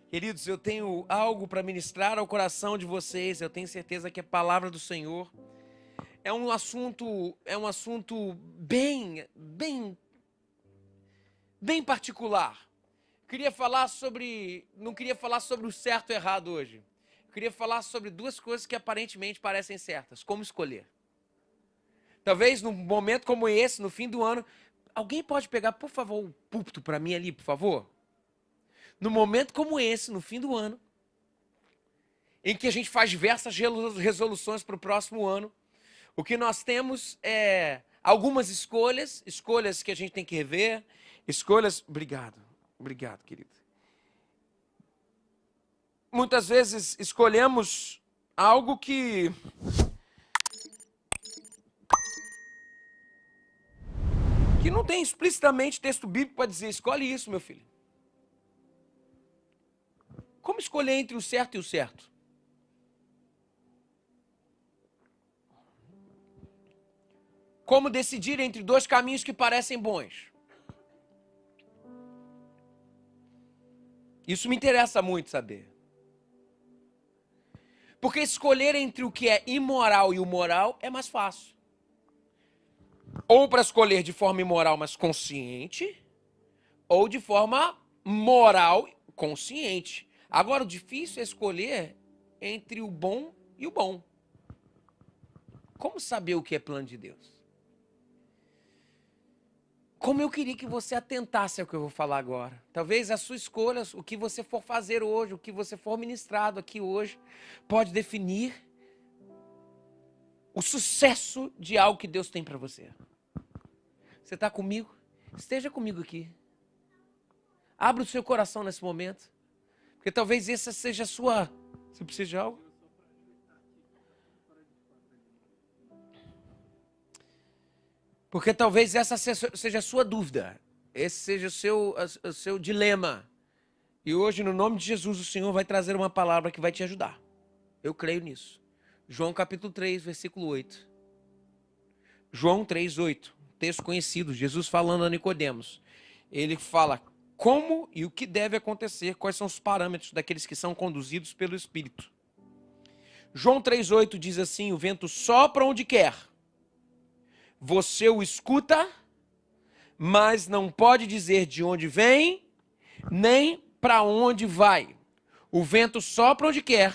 Queridos, eu tenho algo para ministrar ao coração de vocês. Eu tenho certeza que é palavra do Senhor. É um assunto bem particular. Não queria falar sobre o certo e o errado hoje. Eu queria falar sobre duas coisas que aparentemente parecem certas. Como escolher? Talvez num momento como esse, no fim do ano, alguém pode pegar, por favor, o púlpito para mim ali, por favor? No momento como esse, no fim do ano, em que a gente faz diversas resoluções para o próximo ano, o que nós temos é algumas escolhas que a gente tem que rever, escolhas... Obrigado, querido. Muitas vezes escolhemos algo que não tem explicitamente texto bíblico para dizer, escolhe isso, meu filho. Como escolher entre o certo e o certo? Como decidir entre dois caminhos que parecem bons? Isso me interessa muito saber. Porque escolher entre o que é imoral e o moral é mais fácil. Ou para escolher de forma imoral, mas consciente, ou de forma moral, consciente. Agora, o difícil é escolher entre o bom e o bom. Como saber o que é plano de Deus? Como eu queria que você atentasse ao que eu vou falar agora. Talvez as suas escolhas, o que você for fazer hoje, o que você for ministrado aqui hoje, pode definir o sucesso de algo que Deus tem para você. Você está comigo? Esteja comigo aqui. Abra o seu coração nesse momento. Porque talvez essa seja a sua... Você precisa de algo? Porque talvez essa seja a sua dúvida. Esse seja o seu dilema. E hoje, no nome de Jesus, o Senhor vai trazer uma palavra que vai te ajudar. Eu creio nisso. João capítulo 3, versículo 8. João 3, 8. Texto conhecido. Jesus falando a Nicodemos. Ele fala como e o que deve acontecer, quais são os parâmetros daqueles que são conduzidos pelo Espírito. João 3, 8 diz assim, o vento sopra onde quer. Você o escuta, mas não pode dizer de onde vem, nem para onde vai. O vento sopra onde quer,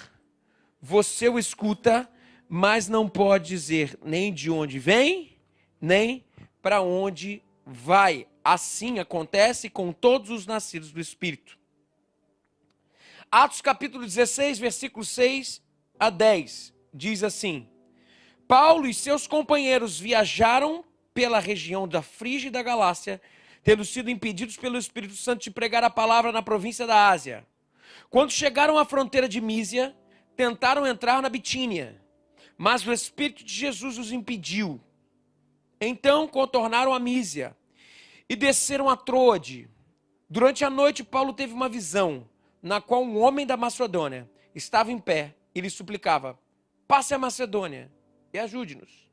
você o escuta, mas não pode dizer nem de onde vem, nem para onde vai. Assim acontece com todos os nascidos do Espírito. Atos capítulo 16, versículos 6 a 10, diz assim: Paulo e seus companheiros viajaram pela região da Frígia e da Galácia, tendo sido impedidos pelo Espírito Santo de pregar a palavra na província da Ásia. Quando chegaram à fronteira de Mísia, tentaram entrar na Bitínia, mas o Espírito de Jesus os impediu. Então contornaram a Mísia e desceram a Troade. Durante a noite, Paulo teve uma visão, na qual um homem da Macedônia estava em pé e lhe suplicava: passe a Macedônia e ajude-nos.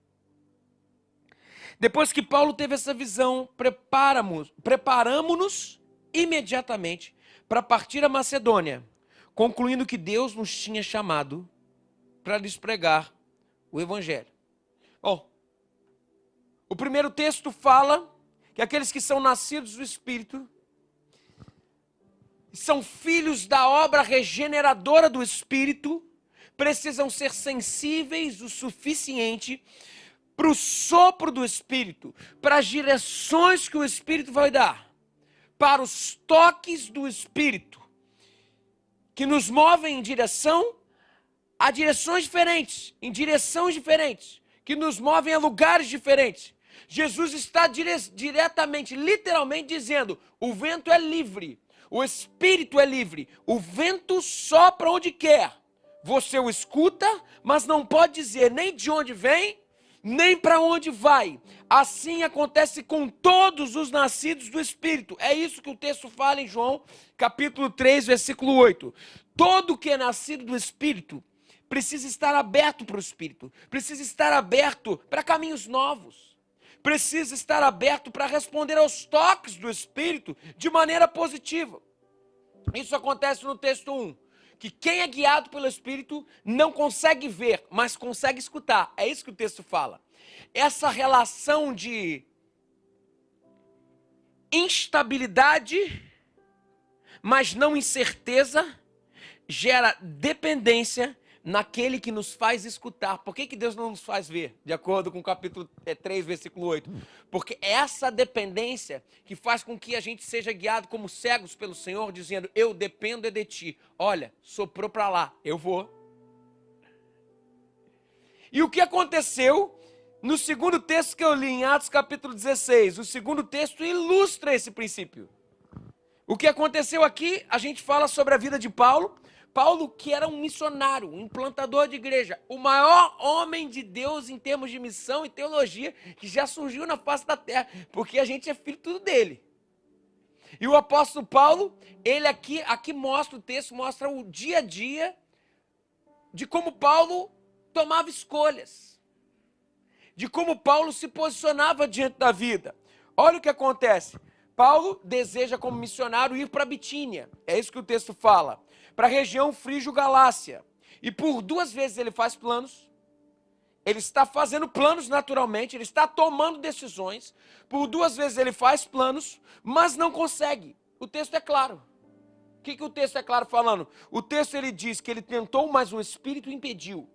Depois que Paulo teve essa visão, preparamo-nos imediatamente para partir a Macedônia, concluindo que Deus nos tinha chamado para lhes pregar o Evangelho. Bom, o primeiro texto fala que aqueles que são nascidos do Espírito são filhos da obra regeneradora do Espírito, precisam ser sensíveis o suficiente para o sopro do Espírito, para as direções que o Espírito vai dar, para os toques do Espírito, que nos movem em direção a direções diferentes, em direções diferentes, que nos movem a lugares diferentes. Jesus está diretamente, literalmente dizendo, o vento é livre, o Espírito é livre, o vento sopra onde quer. Você o escuta, mas não pode dizer nem de onde vem, nem para onde vai. Assim acontece com todos os nascidos do Espírito. É isso que o texto fala em João, capítulo 3, versículo 8. Todo que é nascido do Espírito precisa estar aberto para o Espírito, precisa estar aberto para caminhos novos, precisa estar aberto para responder aos toques do Espírito de maneira positiva. Isso acontece no texto 1. Que quem é guiado pelo Espírito não consegue ver, mas consegue escutar. É isso que o texto fala. Essa relação de instabilidade, mas não incerteza, gera dependência naquele que nos faz escutar. Por que Deus não nos faz ver? De acordo com o capítulo 3, versículo 8. Porque é essa dependência que faz com que a gente seja guiado como cegos pelo Senhor, dizendo, eu dependo de ti. Olha, soprou para lá, eu vou. E o que aconteceu no segundo texto que eu li, em Atos capítulo 16, o segundo texto ilustra esse princípio. O que aconteceu aqui, a gente fala sobre a vida de Paulo. Paulo, que era um missionário, um implantador de igreja, o maior homem de Deus em termos de missão e teologia que já surgiu na face da terra, porque a gente é filho tudo dele. E o apóstolo Paulo, ele aqui mostra o texto, mostra o dia a dia de como Paulo tomava escolhas, de como Paulo se posicionava diante da vida. Olha o que acontece. Paulo deseja, como missionário, ir para Bitínia. É isso que o texto fala. Para a região Frígio-Galácia. E por 2 vezes ele faz planos. Ele está fazendo planos naturalmente, ele está tomando decisões. Por 2 vezes ele faz planos, mas não consegue. O texto é claro. O que o texto é claro falando? O texto ele diz que ele tentou, mas o Espírito impediu.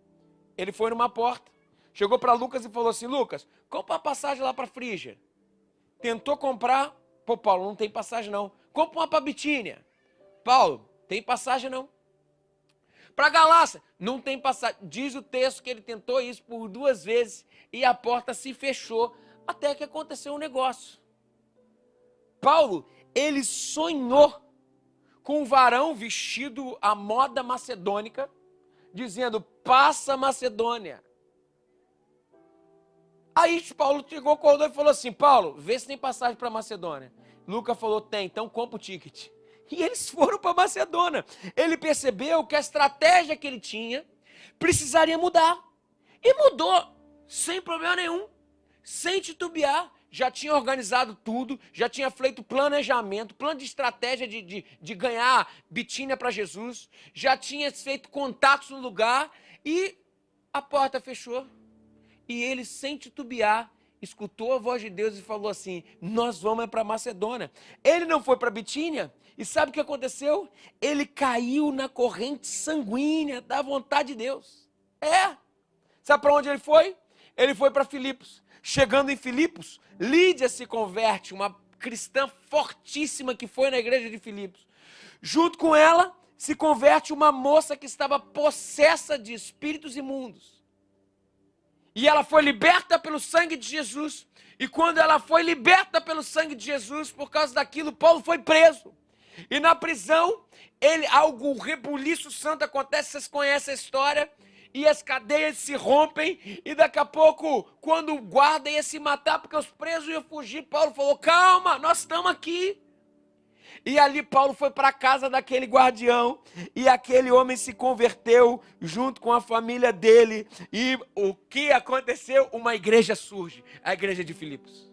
Ele foi numa porta, chegou para Lucas e falou assim, Lucas, compra uma passagem lá para Frígia. Tentou comprar, pô, Paulo, não tem passagem não. Compra uma para Bitínia. Paulo, tem passagem não. Para Galácia, não tem passagem. Diz o texto que ele tentou isso por 2 vezes e a porta se fechou até que aconteceu um negócio. Paulo, ele sonhou com um varão vestido à moda macedônica, dizendo, passa Macedônia. Aí Paulo chegou, acordou e falou assim, Paulo, vê se tem passagem para Macedônia. Lucas falou, tem, então compra o ticket. E eles foram para Macedônia. Ele percebeu que a estratégia que ele tinha precisaria mudar. E mudou, sem problema nenhum, sem titubear. Já tinha organizado tudo, já tinha feito planejamento, plano de estratégia de ganhar Bitínia para Jesus. Já tinha feito contatos no lugar e a porta fechou. E ele, sem titubear, escutou a voz de Deus e falou assim, nós vamos para Macedônia. Ele não foi para Bitínia. E sabe o que aconteceu? Ele caiu na corrente sanguínea da vontade de Deus. Sabe para onde ele foi? Ele foi para Filipos. Chegando em Filipos, Lídia se converte, uma cristã fortíssima que foi na igreja de Filipos. Junto com ela, se converte uma moça que estava possessa de espíritos imundos. E ela foi liberta pelo sangue de Jesus. E quando ela foi liberta pelo sangue de Jesus, por causa daquilo, Paulo foi preso. E na prisão, algo rebuliço santo acontece, vocês conhecem a história, e as cadeias se rompem, e daqui a pouco, quando o guarda ia se matar, porque os presos iam fugir, Paulo falou, calma, nós estamos aqui. E ali Paulo foi para a casa daquele guardião, e aquele homem se converteu junto com a família dele, e o que aconteceu? Uma igreja surge, a igreja de Filipos.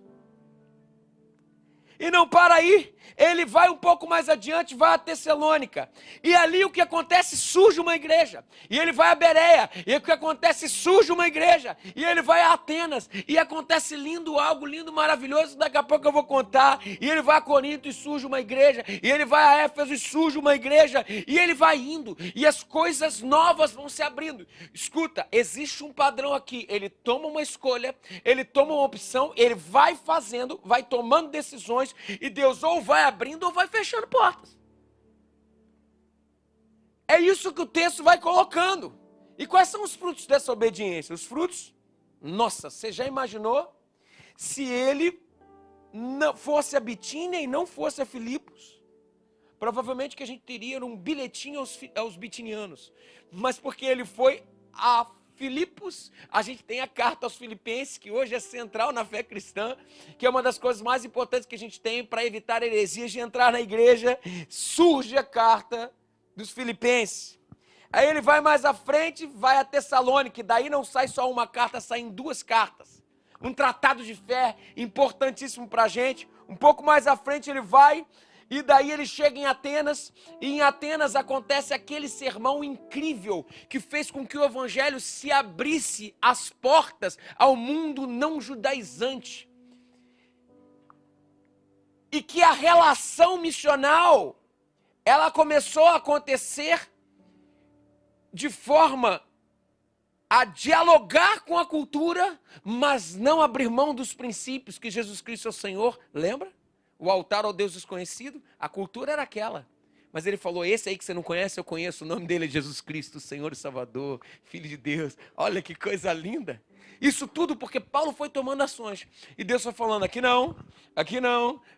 E não para aí, ele vai um pouco mais adiante, vai a Tessalônica. E ali o que acontece? Surge uma igreja. E ele vai a Bereia. E o que acontece? Surge uma igreja. E ele vai a Atenas. E acontece algo lindo, maravilhoso. Daqui a pouco eu vou contar. E ele vai a Corinto e surge uma igreja. E ele vai a Éfeso e surge uma igreja. E ele vai indo. E as coisas novas vão se abrindo. Escuta, existe um padrão aqui. Ele toma uma escolha, ele toma uma opção, ele vai fazendo, vai tomando decisões. E Deus ou vai abrindo ou vai fechando portas. É isso que o texto vai colocando. E quais são os frutos dessa obediência? Os frutos, nossa, você já imaginou se ele não fosse a Bitínia e não fosse a Filipos? Provavelmente que a gente teria um bilhetinho aos bitinianos. Mas porque ele foi a Filipos, a gente tem a carta aos Filipenses, que hoje é central na fé cristã, que é uma das coisas mais importantes que a gente tem para evitar heresias de entrar na igreja. Surge a carta dos Filipenses. Aí ele vai mais à frente, vai a Tessalônica, daí não sai só uma carta, saem 2 cartas. Um tratado de fé importantíssimo para a gente. Um pouco mais à frente ele vai E daí ele chega em Atenas, e em Atenas acontece aquele sermão incrível que fez com que o evangelho se abrisse as portas ao mundo não judaizante. E que a relação missional, ela começou a acontecer de forma a dialogar com a cultura, mas não abrir mão dos princípios que Jesus Cristo é o Senhor, lembra? O altar ao Deus desconhecido, a cultura era aquela. Mas ele falou, esse aí que você não conhece, eu conheço, o nome dele é Jesus Cristo, Senhor e Salvador, Filho de Deus. Olha que coisa linda. Isso tudo porque Paulo foi tomando ações. E Deus foi falando, aqui não,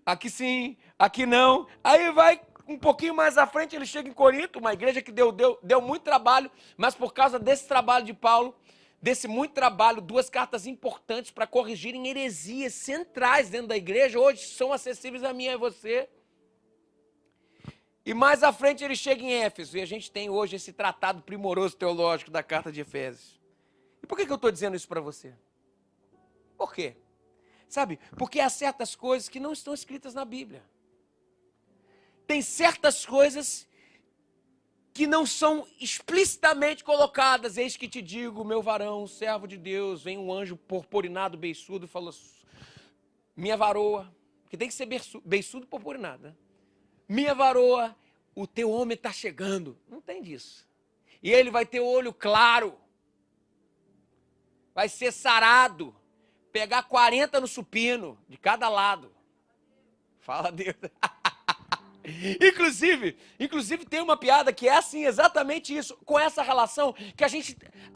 aqui sim, aqui não. Aí vai um pouquinho mais à frente, ele chega em Corinto, uma igreja que deu muito trabalho, mas por causa desse trabalho de Paulo, desse muito trabalho, 2 cartas importantes para corrigirem heresias centrais dentro da igreja, hoje são acessíveis a mim e a você. E mais à frente ele chega em Éfeso, e a gente tem hoje esse tratado primoroso teológico da carta de Efésios. E por que eu estou dizendo isso para você? Por quê? Sabe, porque há certas coisas que não estão escritas na Bíblia. Tem certas coisas que não são explicitamente colocadas. Eis que te digo, meu varão, servo de Deus, vem um anjo purpurinado, beiçudo, e falou, minha varoa, que tem que ser beiçudo, purpurinado, né? Minha varoa, o teu homem está chegando. Não tem disso. E ele vai ter o olho claro, vai ser sarado, pegar 40 no supino, de cada lado. Fala Deus. Inclusive tem uma piada que é assim, exatamente isso, com essa relação que a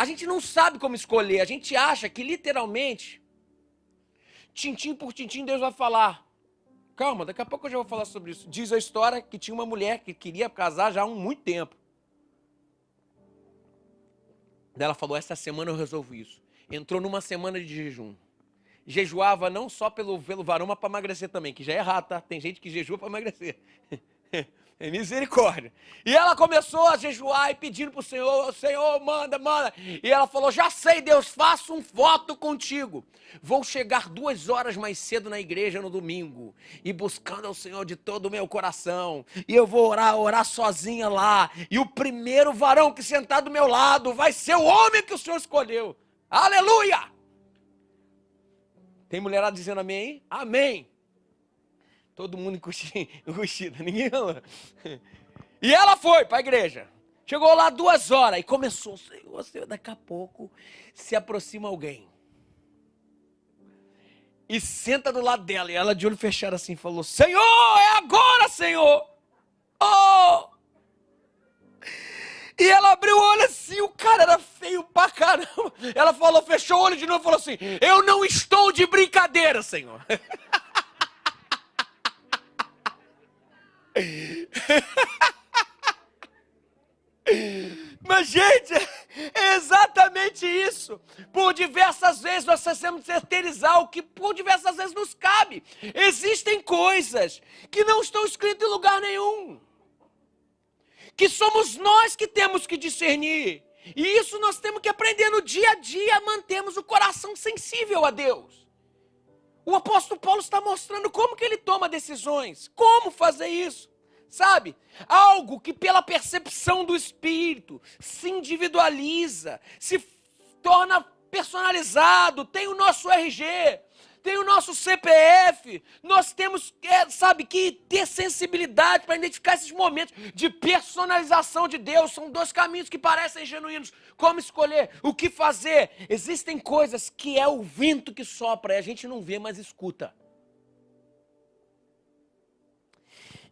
gente não sabe como escolher, a gente acha que literalmente, tintim por tintim, Deus vai falar, calma, daqui a pouco eu já vou falar sobre isso. Diz a história que tinha uma mulher que queria casar já há muito tempo. Ela falou, essa semana eu resolvo isso. Entrou numa semana de jejum. Jejuava não só pelo varão, mas para emagrecer também, que já é errado, tá? Tem gente que jejua para emagrecer. É misericórdia. E ela começou a jejuar e pedindo para o Senhor, Senhor, manda. E ela falou, já sei, Deus, faço um voto contigo. Vou chegar 2 horas mais cedo na igreja no domingo, e buscando ao Senhor de todo o meu coração. E eu vou orar sozinha lá. E o primeiro varão que sentar do meu lado vai ser o homem que o Senhor escolheu. Aleluia! Tem mulherada dizendo amém aí? Amém. Todo mundo encoxida, ninguém falou. E ela foi para a igreja. Chegou lá 2 horas e começou, Senhor, daqui a pouco se aproxima alguém. E senta do lado dela, e ela de olho fechado assim, falou, Senhor, é agora, Senhor. Oh! E ela abriu o olho assim, o cara era feio pra caramba. Ela falou, fechou o olho de novo e falou assim, eu não estou de brincadeira, Senhor. Mas, gente, é exatamente isso. Por diversas vezes nós precisamos terceirizar o que por diversas vezes nos cabe. Existem coisas que não estão escritas em lugar nenhum, que somos nós que temos que discernir. E isso nós temos que aprender no dia a dia, mantermos o coração sensível a Deus. O apóstolo Paulo está mostrando como que ele toma decisões, como fazer isso, sabe? Algo que pela percepção do Espírito se individualiza, se torna personalizado, tem o nosso RG, tem o nosso CPF, nós temos, que ter sensibilidade para identificar esses momentos de personalização de Deus. São 2 caminhos que parecem genuínos. Como escolher? O que fazer? Existem coisas que é o vento que sopra e a gente não vê, mas escuta.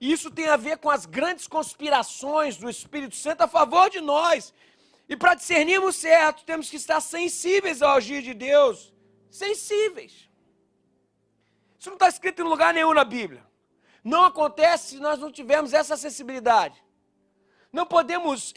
Isso tem a ver com as grandes conspirações do Espírito Santo a favor de nós. E para discernirmos certo, temos que estar sensíveis ao agir de Deus. Sensíveis. Isso não está escrito em lugar nenhum na Bíblia. Não acontece se nós não tivermos essa sensibilidade. Não podemos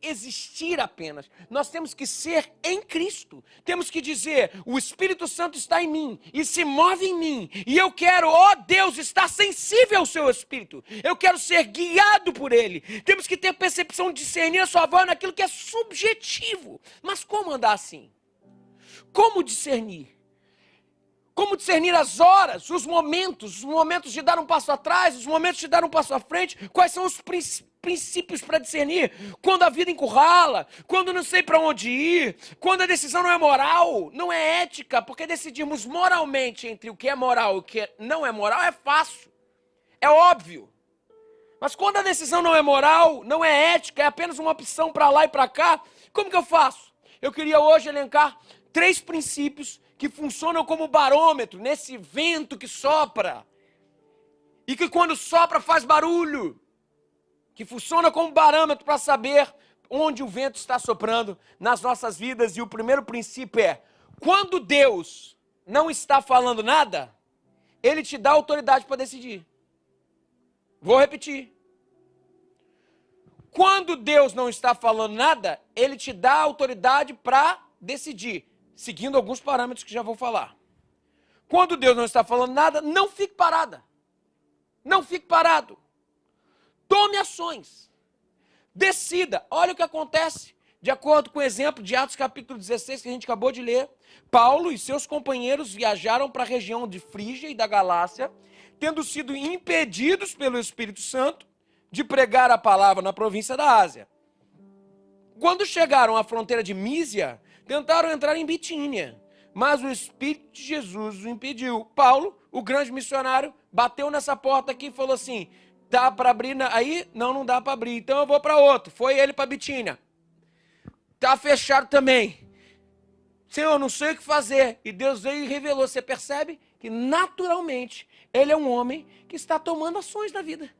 existir apenas. Nós temos que ser em Cristo. Temos que dizer, o Espírito Santo está em mim e se move em mim. E eu quero, Deus, estar sensível ao seu Espírito. Eu quero ser guiado por Ele. Temos que ter percepção de discernir a sua voz naquilo que é subjetivo. Mas como andar assim? Como discernir? Como discernir as horas, os momentos de dar um passo atrás, os momentos de dar um passo à frente. Quais são os princípios para discernir? Quando a vida encurrala, quando não sei para onde ir, quando a decisão não é moral, não é ética, porque decidirmos moralmente entre o que é moral e o que não é moral é fácil, é óbvio. Mas quando a decisão não é moral, não é ética, é apenas uma opção para lá e para cá, como que eu faço? Eu queria hoje elencar 3 princípios que funcionam como barômetro nesse vento que sopra e que quando sopra faz barulho, que funciona como parâmetro para saber onde o vento está soprando nas nossas vidas. E o primeiro princípio é: quando Deus não está falando nada, Ele te dá autoridade para decidir. Vou repetir. Quando Deus não está falando nada, Ele te dá autoridade para decidir, seguindo alguns parâmetros que já vou falar. Quando Deus não está falando nada, não fique parada. Não fique parado. Tome ações. Decida. Olha o que acontece. De acordo com o exemplo de Atos capítulo 16, que a gente acabou de ler, Paulo e seus companheiros viajaram para a região de Frígia e da Galácia, tendo sido impedidos pelo Espírito Santo de pregar a palavra na província da Ásia. Quando chegaram à fronteira de Mísia, tentaram entrar em Bitínia, mas o Espírito de Jesus os impediu. Paulo, o grande missionário, bateu nessa porta aqui e falou assim: dá para abrir aí? Não dá para abrir, então eu vou para outro. Foi ele para Bitínia. Tá fechado também. Senhor, eu não sei o que fazer. E Deus veio e revelou. Você percebe que naturalmente ele é um homem que está tomando ações na vida.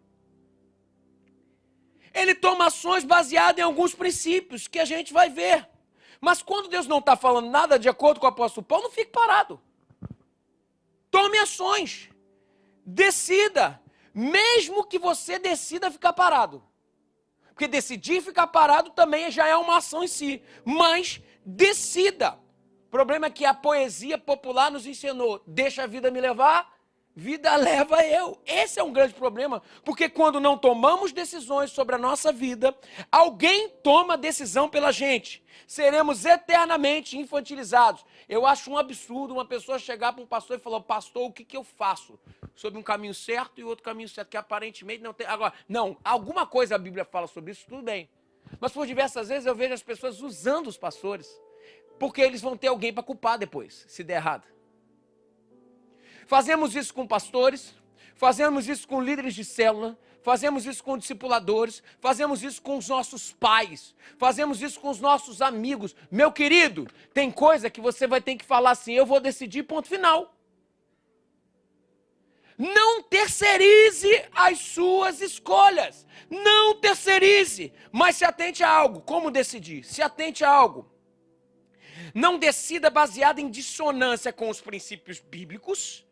Ele toma ações baseadas em alguns princípios que a gente vai ver. Mas quando Deus não está falando nada, de acordo com o apóstolo Paulo, não fique parado. Tome ações. Decida. Mesmo que você decida ficar parado. Porque decidir ficar parado também já é uma ação em si. Mas decida. O problema é que a poesia popular nos ensinou: deixa a vida me levar, vida leva eu. Esse é um grande problema, porque quando não tomamos decisões sobre a nossa vida, alguém toma decisão pela gente. Seremos eternamente infantilizados. Eu acho um absurdo uma pessoa chegar para um pastor e falar: pastor, o que eu faço? Sobre um caminho certo e outro caminho certo, que aparentemente não tem. Agora, não, alguma coisa a Bíblia fala sobre isso, tudo bem. Mas por diversas vezes eu vejo as pessoas usando os pastores, porque eles vão ter alguém para culpar depois, se der errado. Fazemos isso com pastores, fazemos isso com líderes de célula, fazemos isso com discipuladores, fazemos isso com os nossos pais, fazemos isso com os nossos amigos. Meu querido, tem coisa que você vai ter que falar assim: eu vou decidir, ponto final. Não terceirize as suas escolhas. Não terceirize, mas se atente a algo. Como decidir? Se atente a algo. Não decida baseado em dissonância com os princípios bíblicos,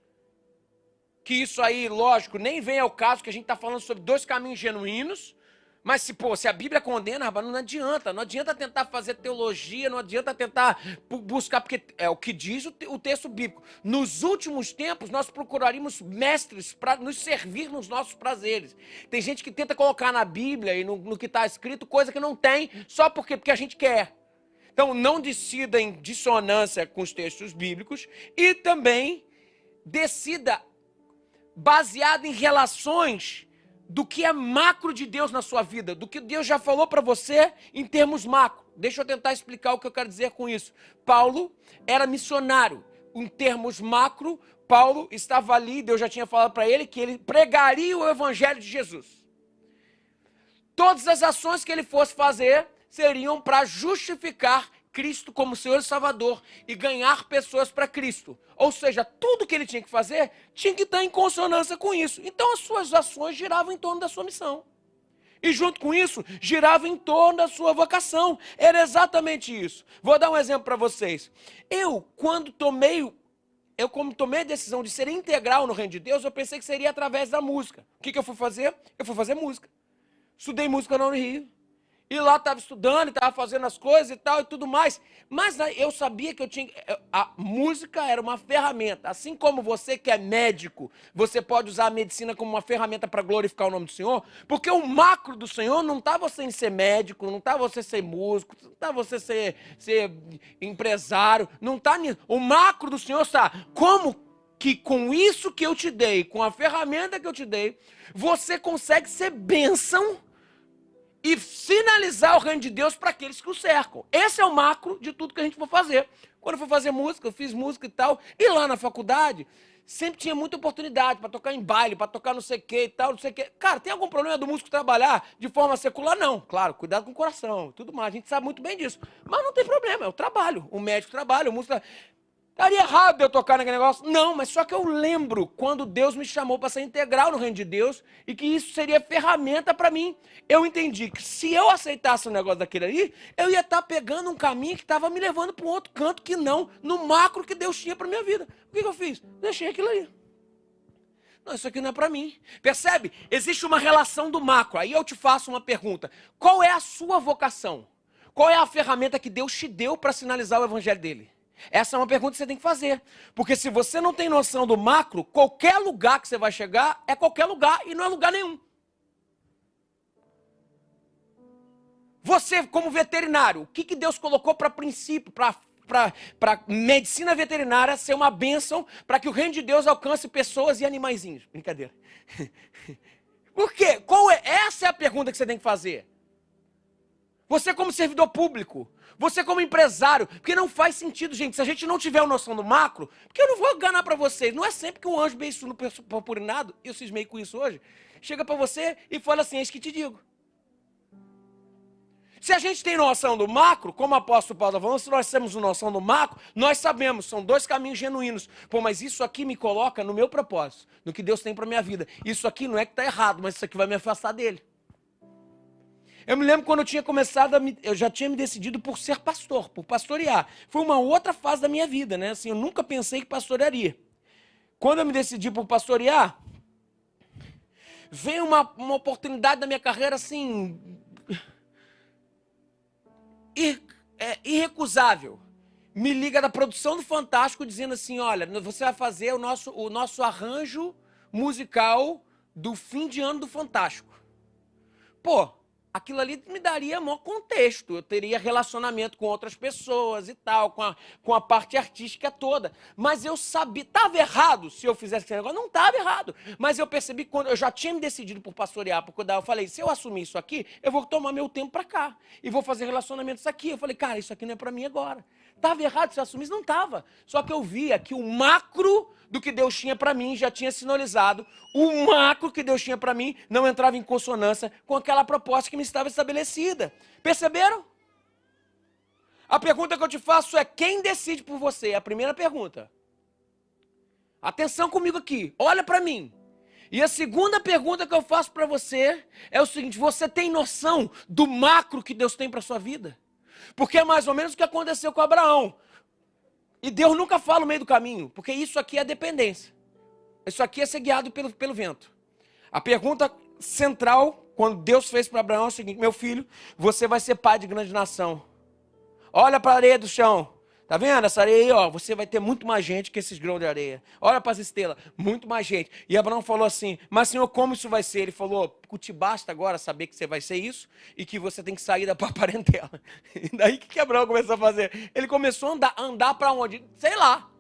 que isso aí, lógico, nem vem ao caso, que a gente está falando sobre 2 caminhos genuínos. Mas se a Bíblia condena, rapaz, não adianta tentar fazer teologia, não adianta tentar buscar, porque é o que diz o texto bíblico. Nos últimos tempos, nós procuraríamos mestres para nos servir nos nossos prazeres. Tem gente que tenta colocar na Bíblia e no que está escrito coisa que não tem, só porque a gente quer. Então, não decida em dissonância com os textos bíblicos e também decida baseado em relações do que é macro de Deus na sua vida, do que Deus já falou para você em termos macro. Deixa eu tentar explicar o que eu quero dizer com isso. Paulo era missionário. Em termos macro, Paulo estava ali, Deus já tinha falado para ele que ele pregaria o evangelho de Jesus. Todas as ações que ele fosse fazer seriam para justificar Cristo como Senhor e Salvador e ganhar pessoas para Cristo. Ou seja, tudo que ele tinha que fazer tinha que estar em consonância com isso. Então as suas ações giravam em torno da sua missão. E junto com isso, girava em torno da sua vocação. Era exatamente isso. Vou dar um exemplo para vocês. Como tomei a decisão de ser integral no reino de Deus, eu pensei que seria através da música. O que eu fui fazer? Eu fui fazer música. Estudei música na Unirio. E lá estava estudando, estava fazendo as coisas e tal e tudo mais. Mas eu sabia que a música era uma ferramenta. Assim como você que é médico, você pode usar a medicina como uma ferramenta para glorificar o nome do Senhor. Porque o macro do Senhor não está você em ser médico, não está você ser músico, não está você ser empresário. Não está nisso. O macro do Senhor está como que com isso que eu te dei, com a ferramenta que eu te dei, você consegue ser bênção e sinalizar o reino de Deus para aqueles que o cercam. Esse é o macro de tudo que a gente for fazer. Quando eu for fazer música, eu fiz música e tal, e lá na faculdade, sempre tinha muita oportunidade para tocar em baile, para tocar não sei o que e tal, não sei o que. Cara, tem algum problema do músico trabalhar de forma secular? Não. Claro, cuidado com o coração, tudo mais, a gente sabe muito bem disso. Mas não tem problema, é o trabalho. O médico trabalha, o músico trabalha. Estaria errado eu tocar naquele negócio? Não, mas só que eu lembro quando Deus me chamou para ser integral no reino de Deus e que isso seria ferramenta para mim. Eu entendi que se eu aceitasse um negócio daquele ali, eu ia estar pegando um caminho que estava me levando para um outro canto que não, no macro que Deus tinha para minha vida. O que eu fiz? Deixei aquilo aí. Não, isso aqui não é para mim. Percebe? Existe uma relação do macro. Aí eu te faço uma pergunta. Qual é a sua vocação? Qual é a ferramenta que Deus te deu para sinalizar o evangelho dele? Essa é uma pergunta que você tem que fazer. Porque se você não tem noção do macro, qualquer lugar que você vai chegar é qualquer lugar e não é lugar nenhum. Você, como veterinário, o que Deus colocou para princípio, para medicina veterinária ser uma bênção para que o reino de Deus alcance pessoas e animaizinhos? Brincadeira. Por quê? Essa é a pergunta que você tem que fazer. Você como servidor público, você como empresário, porque não faz sentido, gente, se a gente não tiver a noção do macro, porque eu não vou enganar para vocês, não é sempre que um anjo bem purpurinado, eu cismei com isso hoje, chega para você e fala assim, eis que te digo. Se a gente tem noção do macro, como o apóstolo Paulo está falando, se nós temos noção do macro, nós sabemos, são dois caminhos genuínos. Pô, mas isso aqui me coloca no meu propósito, no que Deus tem para minha vida. Isso aqui não é que está errado, mas isso aqui vai me afastar dele. Eu me lembro quando eu tinha começado, eu já tinha me decidido por ser pastor, por pastorear. Foi uma outra fase da minha vida, né? Assim, eu nunca pensei que pastorearia. Quando eu me decidi por pastorear, veio uma oportunidade da minha carreira, assim, irrecusável. Me liga da produção do Fantástico dizendo assim, olha, você vai fazer o nosso arranjo musical do fim de ano do Fantástico. Pô, aquilo ali me daria maior contexto, eu teria relacionamento com outras pessoas e tal, com a parte artística toda. Mas eu sabia, estava errado se eu fizesse esse negócio? Não estava errado. Mas eu percebi que quando eu já tinha me decidido por pastorear, por cuidar, eu falei, se eu assumir isso aqui, eu vou tomar meu tempo para cá. E vou fazer relacionamentos aqui. Eu falei, cara, isso aqui não é para mim agora. Estava errado se eu assumisse? Não estava. Só que eu via que o macro do que Deus tinha para mim já tinha sinalizado. O macro que Deus tinha para mim não entrava em consonância com aquela proposta que me estava estabelecida. Perceberam? A pergunta que eu te faço é, quem decide por você? É a primeira pergunta. Atenção comigo aqui, olha para mim. E a segunda pergunta que eu faço para você é o seguinte, você tem noção do macro que Deus tem para sua vida? Porque é mais ou menos o que aconteceu com Abraão. E Deus nunca fala no meio do caminho, porque isso aqui é dependência. Isso aqui é ser guiado pelo vento. A pergunta central, quando Deus fez para Abraão, é o seguinte, meu filho, você vai ser pai de grande nação. Olha para a areia do chão. Tá vendo essa areia aí, ó? Você vai ter muito mais gente que esses grãos de areia. Olha para as estrelas, muito mais gente. E Abraão falou assim, mas Senhor, como isso vai ser? Ele falou, te basta agora saber que você vai ser isso e que você tem que sair da parentela. E daí o que Abraão começou a fazer? Ele começou a andar para onde? Sei lá.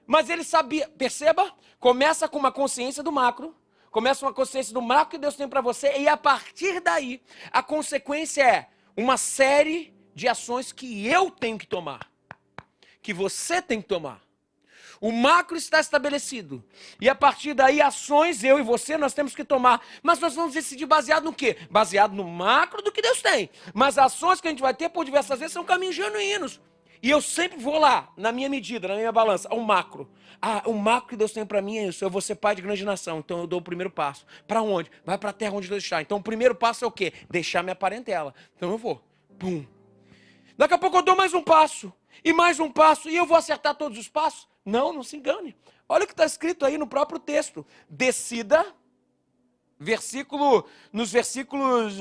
Mas ele sabia, perceba, começa com uma consciência do macro, começa uma consciência do macro que Deus tem para você e a partir daí, a consequência é uma série de ações que eu tenho que tomar. Que você tem que tomar. O macro está estabelecido. E a partir daí, ações, eu e você, nós temos que tomar. Mas nós vamos decidir baseado no quê? Baseado no macro do que Deus tem. Mas as ações que a gente vai ter, por diversas vezes, são caminhos genuínos. E eu sempre vou lá, na minha medida, na minha balança, o macro. O macro que Deus tem para mim é isso. Eu vou ser pai de grande nação. Então eu dou o primeiro passo. Para onde? Vai para a terra onde Deus está. Então o primeiro passo é o quê? Deixar minha parentela. Então eu vou. Pum. Daqui a pouco eu dou mais um passo. E mais um passo, e eu vou acertar todos os passos? Não, não se engane. Olha o que está escrito aí no próprio texto. Decida, nos versículos...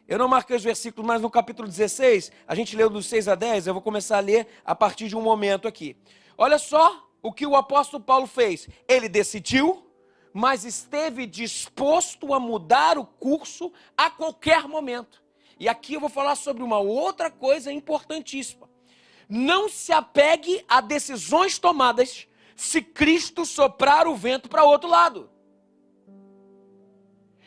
eu não marquei os versículos, mas no capítulo 16, a gente leu dos 6 a 10, eu vou começar a ler a partir de um momento aqui. Olha só o que o apóstolo Paulo fez. Ele decidiu, mas esteve disposto a mudar o curso a qualquer momento. E aqui eu vou falar sobre uma outra coisa importantíssima. Não se apegue a decisões tomadas se Cristo soprar o vento para o outro lado.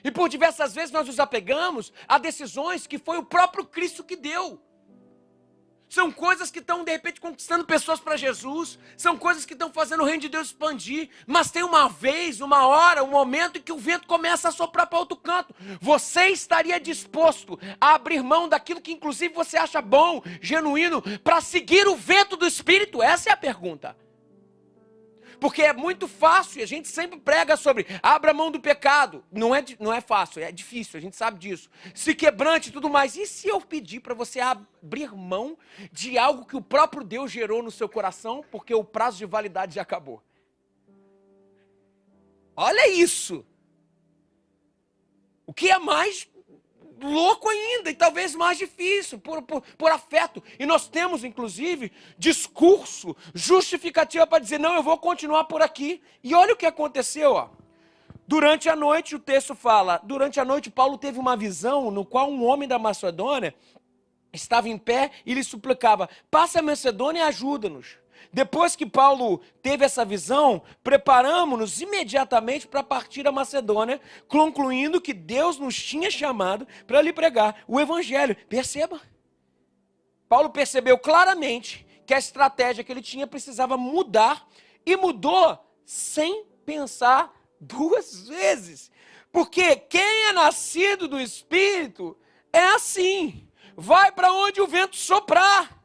E por diversas vezes nós nos apegamos a decisões que foi o próprio Cristo que deu. São coisas que estão, de repente, conquistando pessoas para Jesus. São coisas que estão fazendo o reino de Deus expandir. Mas tem uma vez, uma hora, um momento em que o vento começa a soprar para outro canto. Você estaria disposto a abrir mão daquilo que, inclusive, você acha bom, genuíno, para seguir o vento do Espírito? Essa é a pergunta. Porque é muito fácil, e a gente sempre prega sobre abra mão do pecado. Não é fácil, é difícil, a gente sabe disso. Se quebrante e tudo mais. E se eu pedir para você abrir mão de algo que o próprio Deus gerou no seu coração, porque o prazo de validade já acabou? Olha isso! O que é mais louco ainda, e talvez mais difícil, por afeto. E nós temos, inclusive, discurso, justificativa para dizer, não, eu vou continuar por aqui. E olha o que aconteceu, ó. Durante a noite, o texto fala, durante a noite Paulo teve uma visão no qual um homem da Macedônia estava em pé e lhe suplicava, passa a Macedônia e ajuda-nos. Depois que Paulo teve essa visão, preparamos-nos imediatamente para partir a Macedônia, concluindo que Deus nos tinha chamado para lhe pregar o evangelho. Perceba, Paulo percebeu claramente que a estratégia que ele tinha precisava mudar, e mudou sem pensar duas vezes. Porque quem é nascido do Espírito é assim, vai para onde o vento soprar.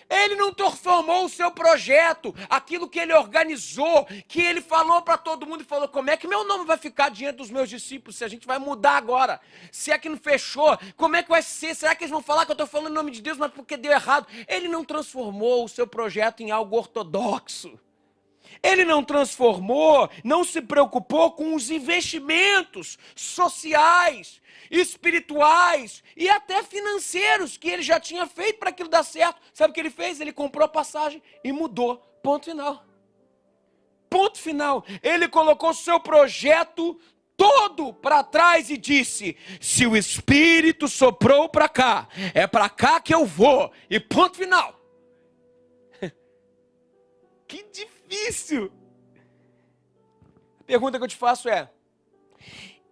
Ele não transformou o seu projeto, aquilo que ele organizou, que ele falou para todo mundo e falou, como é que meu nome vai ficar diante dos meus discípulos, se a gente vai mudar agora? Se é que não fechou, como é que vai ser? Será que eles vão falar que eu estou falando em nome de Deus, mas porque deu errado? Ele não transformou o seu projeto em algo ortodoxo. Ele não transformou, não se preocupou com os investimentos sociais, espirituais e até financeiros que ele já tinha feito para aquilo dar certo. Sabe o que ele fez? Ele comprou a passagem e mudou. Ponto final. Ponto final. Ele colocou o seu projeto todo para trás e disse, se o Espírito soprou para cá, é para cá que eu vou. E ponto final. Que difícil. A pergunta que eu te faço é,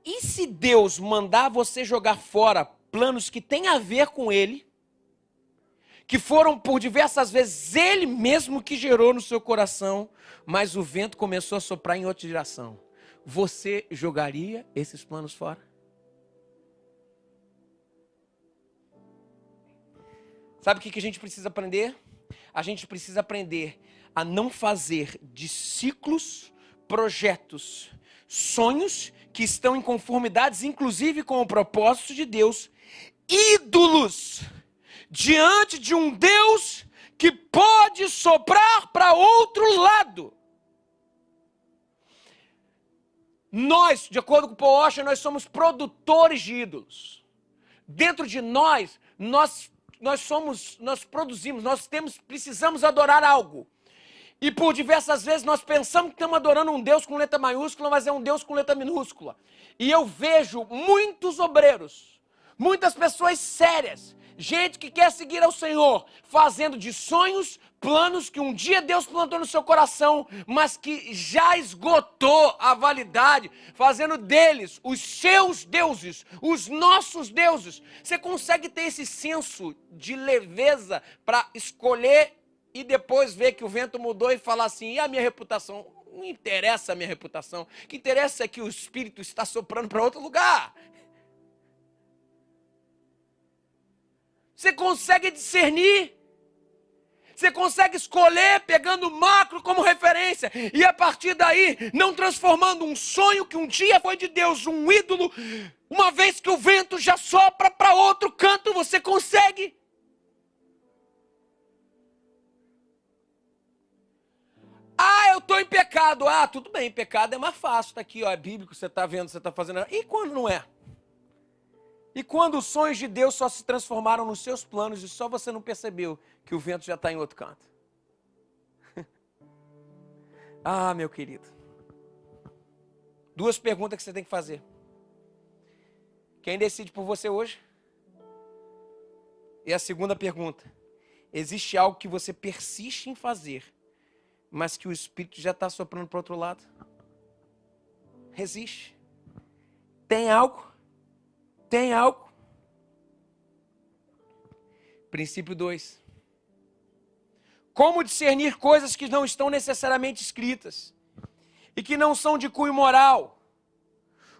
e se Deus mandar você jogar fora planos que têm a ver com Ele, que foram por diversas vezes Ele mesmo que gerou no seu coração, mas o vento começou a soprar em outra direção? Você jogaria esses planos fora? Sabe o que a gente precisa aprender? A gente precisa aprender a não fazer de ciclos, projetos, sonhos que estão em conformidades, inclusive com o propósito de Deus, ídolos diante de um Deus que pode soprar para outro lado. Nós, de acordo com o Paul Washer, nós somos produtores de ídolos. Dentro de nós produzimos, precisamos adorar algo. E por diversas vezes nós pensamos que estamos adorando um Deus com letra maiúscula, mas é um Deus com letra minúscula. E eu vejo muitos obreiros, muitas pessoas sérias, gente que quer seguir ao Senhor, fazendo de sonhos, planos que um dia Deus plantou no seu coração, mas que já esgotou a validade, fazendo deles os seus deuses, os nossos deuses. Você consegue ter esse senso de leveza para escolher e depois ver que o vento mudou e falar assim, e a minha reputação? Não interessa a minha reputação. O que interessa é que o Espírito está soprando para outro lugar. Você consegue discernir. Você consegue escolher pegando o macro como referência. E a partir daí, não transformando um sonho que um dia foi de Deus, um ídolo, uma vez que o vento já sopra para outro canto, você consegue. Ah, eu estou em pecado. Ah, tudo bem, pecado é mais fácil. Está aqui, ó, é bíblico, você está vendo, você está fazendo. E quando não é? E quando os sonhos de Deus só se transformaram nos seus planos e só você não percebeu que o vento já está em outro canto? Ah, meu querido. Duas perguntas que você tem que fazer. Quem decide por você hoje? E a segunda pergunta. Existe algo que você persiste em fazer, mas que o Espírito já está soprando para o outro lado. Resiste. Tem algo. Tem algo. Princípio 2. Como discernir coisas que não estão necessariamente escritas e que não são de cunho moral?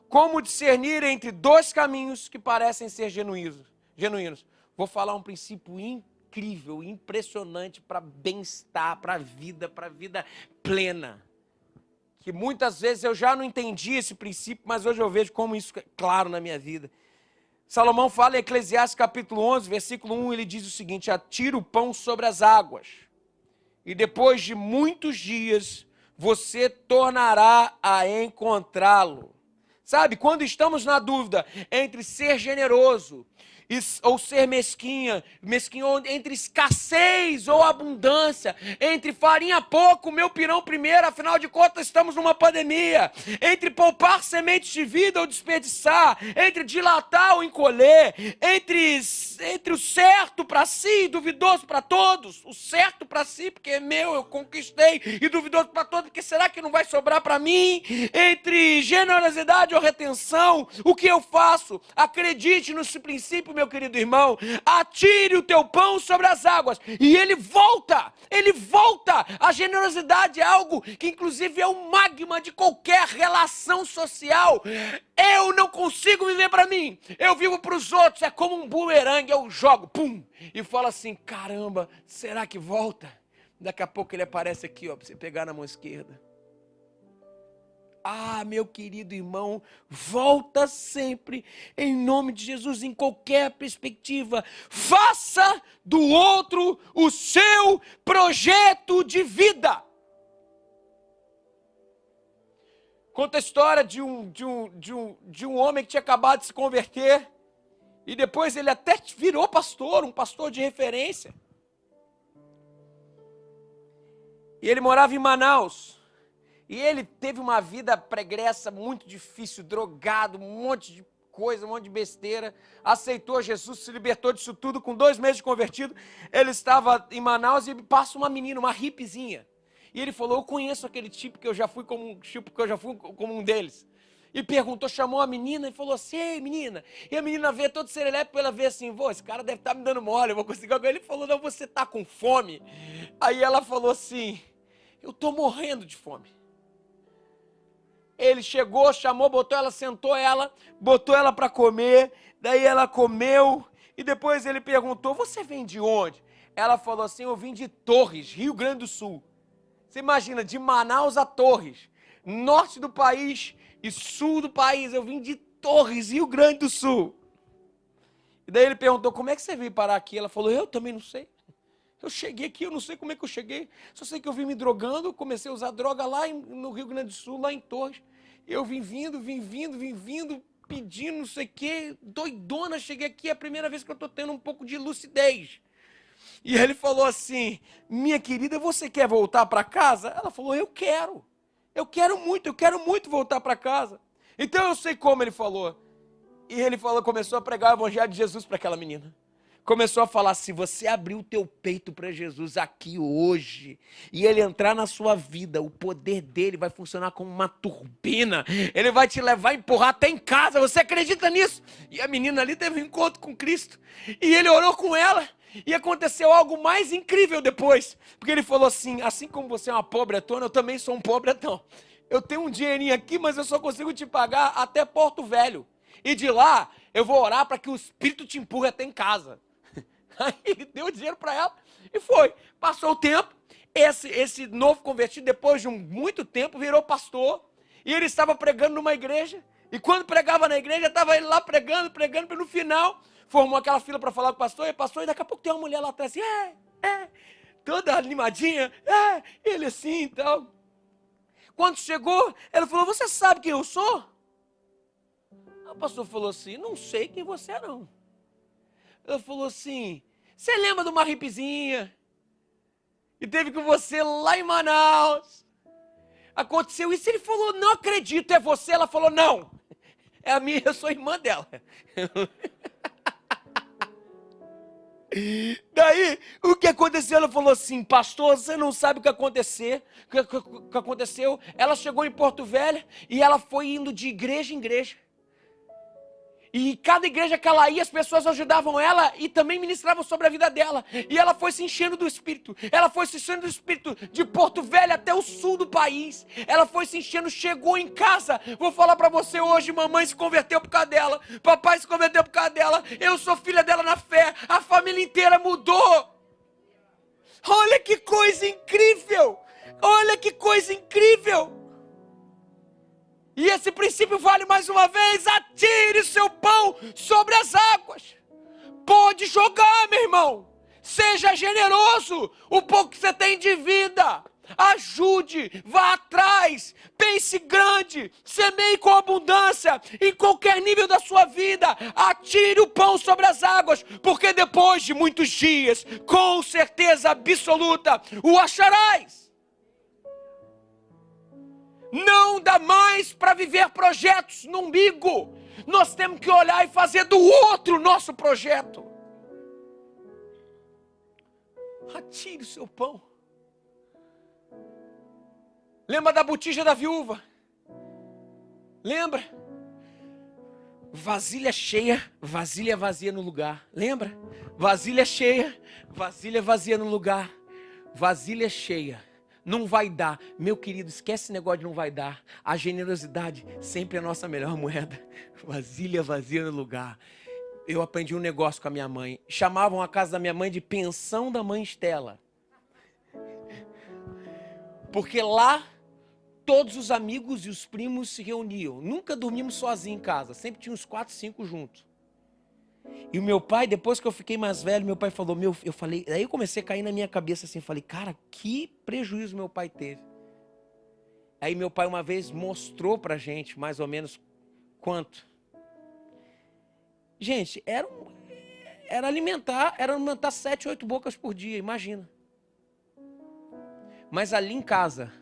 Como discernir entre dois caminhos que parecem ser genuínos? Vou falar um princípio incrível, impressionante para bem-estar, para a vida plena. Que muitas vezes eu já não entendi esse princípio, mas hoje eu vejo como isso é claro na minha vida. Salomão fala em Eclesiastes capítulo 11, versículo 1, ele diz o seguinte: atira o pão sobre as águas, e depois de muitos dias você tornará a encontrá-lo. Sabe, quando estamos na dúvida entre ser generoso ou ser mesquinho, entre escassez ou abundância, entre farinha pouco, meu pirão primeiro, afinal de contas estamos numa pandemia, entre poupar sementes de vida ou desperdiçar, entre dilatar ou encolher, entre o certo para si e duvidoso para todos, o certo para si porque é meu, eu conquistei, e duvidoso para todos porque será que não vai sobrar para mim, entre generosidade ou retenção, o que eu faço? Acredite nesse princípio, meu querido irmão, atire o teu pão sobre as águas, e ele volta, a generosidade é algo que inclusive é o magma de qualquer relação social. Eu não consigo viver para mim, eu vivo para os outros, é como um bumerangue, eu jogo, pum, e falo assim, caramba, será que volta? Daqui a pouco ele aparece aqui, ó, para você pegar na mão esquerda. Ah, meu querido irmão, volta sempre, em nome de Jesus, em qualquer perspectiva. Faça do outro o seu projeto de vida. Conta a história de um homem que tinha acabado de se converter, e depois ele até virou pastor, um pastor de referência. E ele morava em Manaus. E ele teve uma vida pregressa muito difícil, drogado, um monte de coisa, um monte de besteira. Aceitou Jesus, se libertou disso tudo. Com 2 meses de convertido, ele estava em Manaus e passa uma menina, uma hippiezinha. E ele falou, eu conheço aquele tipo que eu já fui como um deles. E perguntou, chamou a menina e falou assim, ei menina. E a menina veio todo serelepe, ela veio assim, esse cara deve estar me dando mole, eu vou conseguir alguém. Ele falou, não, você está com fome? Aí ela falou assim, eu estou morrendo de fome. Ele chegou, chamou, botou ela, sentou ela, botou ela para comer, daí ela comeu, e depois ele perguntou, você vem de onde? Ela falou assim, eu vim de Torres, Rio Grande do Sul. Você imagina, de Manaus a Torres, norte do país e sul do país, eu vim de Torres, Rio Grande do Sul. E daí ele perguntou, como é que você veio parar aqui? Ela falou, eu também não sei. Eu cheguei aqui, eu não sei como é que eu cheguei, só sei que eu vim me drogando, comecei a usar droga lá no Rio Grande do Sul, lá em Torres. Eu vim vindo, pedindo não sei o quê, doidona, cheguei aqui, é a primeira vez que eu estou tendo um pouco de lucidez. E ele falou assim, minha querida, você quer voltar para casa? Ela falou, eu quero muito voltar para casa. Então eu sei como ele falou. E ele falou, começou a pregar o evangelho de Jesus para aquela menina. Começou a falar, se você abrir o teu peito para Jesus aqui hoje, e ele entrar na sua vida, o poder dele vai funcionar como uma turbina, ele vai te levar, empurrar até em casa, você acredita nisso? E a menina ali teve um encontro com Cristo, e ele orou com ela, e aconteceu algo mais incrível depois, porque ele falou assim como você é uma pobretona, eu também sou um pobretão, eu tenho um dinheirinho aqui, mas eu só consigo te pagar até Porto Velho, e de lá eu vou orar para que o Espírito te empurre até em casa. Aí ele deu o dinheiro para ela e foi. Passou o tempo, esse novo convertido, depois de muito tempo, virou pastor. E ele estava pregando numa igreja. E quando pregava na igreja, estava ele lá pregando, e no final, formou aquela fila para falar com o pastor. E daqui a pouco tem uma mulher lá atrás, assim, toda animadinha, ele assim e tal. Quando chegou, ela falou, você sabe quem eu sou? O pastor falou assim, não sei quem você é não. Ela falou assim, você lembra de uma hippiezinha? E teve com você lá em Manaus. Aconteceu isso, ele falou, não acredito, é você? Ela falou, não, é a minha, eu sou irmã dela. Daí, o que aconteceu? Ela falou assim, pastor, você não sabe o que aconteceu. O que aconteceu? Ela chegou em Porto Velho e ela foi indo de igreja em igreja. E cada igreja que ela ia, as pessoas ajudavam ela e também ministravam sobre a vida dela. E ela foi se enchendo do Espírito. Ela foi se enchendo do Espírito de Porto Velho até o sul do país. Ela foi se enchendo, chegou em casa. Vou falar pra você hoje, mamãe se converteu por causa dela. Papai se converteu por causa dela. Eu sou filha dela na fé. A família inteira mudou. Olha que coisa incrível. Olha que coisa incrível. E esse princípio vale mais uma vez, atire seu pão sobre as águas. Pode jogar, meu irmão. Seja generoso, o pouco que você tem de vida. Ajude, vá atrás, pense grande, semeie com abundância, em qualquer nível da sua vida. Atire o pão sobre as águas, porque depois de muitos dias, com certeza absoluta, o acharás. Não dá mais para viver projetos no umbigo. Nós temos que olhar e fazer do outro nosso projeto. Atire o seu pão. Lembra da botija da viúva? Lembra? Vasilha cheia, vasilha vazia no lugar. Lembra? Vasilha cheia, vasilha vazia no lugar. Vasilha cheia. Não vai dar. Meu querido, esquece esse negócio de não vai dar. A generosidade sempre é a nossa melhor moeda. Vasilha vazia no lugar. Eu aprendi um negócio com a minha mãe. Chamavam a casa da minha mãe de pensão da mãe Estela. Porque lá todos os amigos e os primos se reuniam. Nunca dormimos sozinhos em casa. Sempre tinha uns 4, 5 juntos. E o meu pai, depois que eu fiquei mais velho, meu pai falou, eu falei, aí eu comecei a cair na minha cabeça assim, falei, cara, que prejuízo meu pai teve. Aí meu pai uma vez mostrou pra gente, mais ou menos, quanto. Gente, era alimentar 7, 8 bocas por dia, imagina. Mas ali em casa,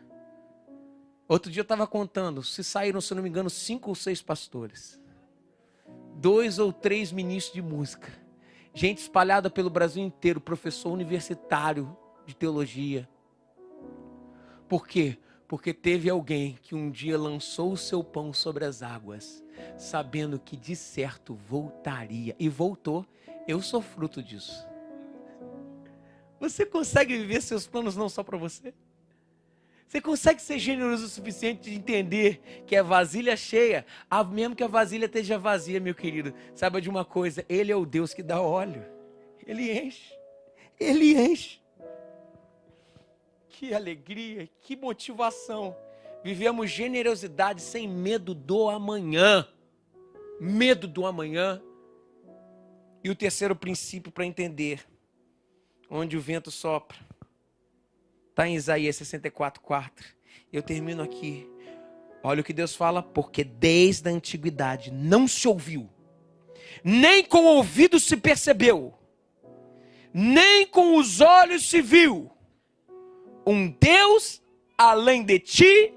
outro dia eu estava contando, se saíram, se não me engano, 5 ou 6 pastores. 2 ou 3 ministros de música, gente espalhada pelo Brasil inteiro, professor universitário de teologia. Por quê? Porque teve alguém que um dia lançou o seu pão sobre as águas, sabendo que de certo voltaria, e voltou. Eu sou fruto disso. Você consegue viver seus planos não só para você? Você consegue ser generoso o suficiente de entender que a vasilha cheia, mesmo que a vasilha esteja vazia, meu querido, saiba de uma coisa, Ele é o Deus que dá óleo. Ele enche. Ele enche. Que alegria, que motivação. Vivemos generosidade sem medo do amanhã. Medo do amanhã. E o terceiro princípio para entender, onde o vento sopra. Está em Isaías 64:4. Eu termino aqui. Olha o que Deus fala. Porque desde a antiguidade não se ouviu, nem com o ouvido se percebeu, nem com os olhos se viu, um Deus além de ti,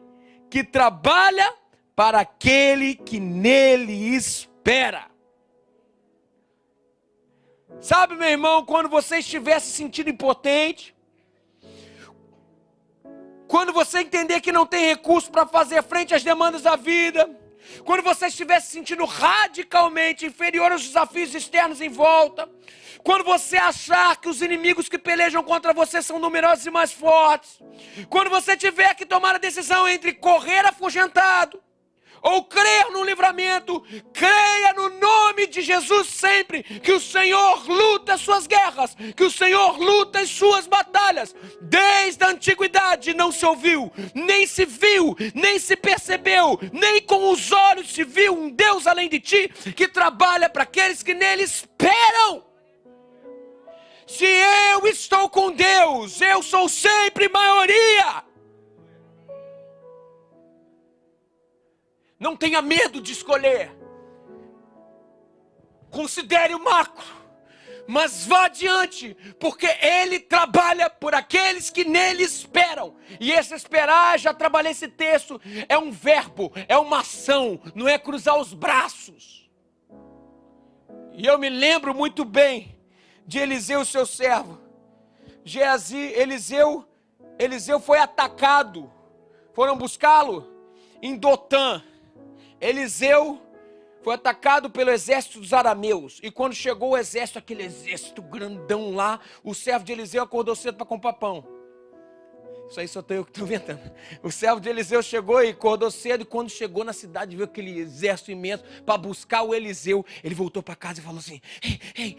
que trabalha para aquele que nele espera. Sabe, meu irmão, quando você estiver se sentindo impotente, quando você entender que não tem recurso para fazer frente às demandas da vida, quando você estiver se sentindo radicalmente inferior aos desafios externos em volta, quando você achar que os inimigos que pelejam contra você são numerosos e mais fortes, quando você tiver que tomar a decisão entre correr afugentado ou crer no livramento, creia no nome de Jesus sempre, que o Senhor luta as suas guerras, que o Senhor luta as suas batalhas. Desde a antiguidade não se ouviu, nem se viu, nem se percebeu, nem com os olhos se viu um Deus além de ti, que trabalha para aqueles que nele esperam. Se eu estou com Deus, eu sou sempre maioria. Não tenha medo de escolher. Considere o macro, mas vá adiante, porque Ele trabalha por aqueles que nele esperam. E esse esperar, já trabalhei esse texto, é um verbo, é uma ação, não é cruzar os braços. E eu me lembro muito bem de Eliseu, seu servo. Eliseu foi atacado. Foram buscá-lo em Dotã. Eliseu foi atacado pelo exército dos arameus. E quando chegou o exército, aquele exército grandão lá, o servo de Eliseu acordou cedo para comprar pão. Isso aí só eu que estou inventando. O servo de Eliseu chegou e acordou cedo. E quando chegou na cidade, viu aquele exército imenso para buscar o Eliseu. Ele voltou para casa e falou assim: Ei,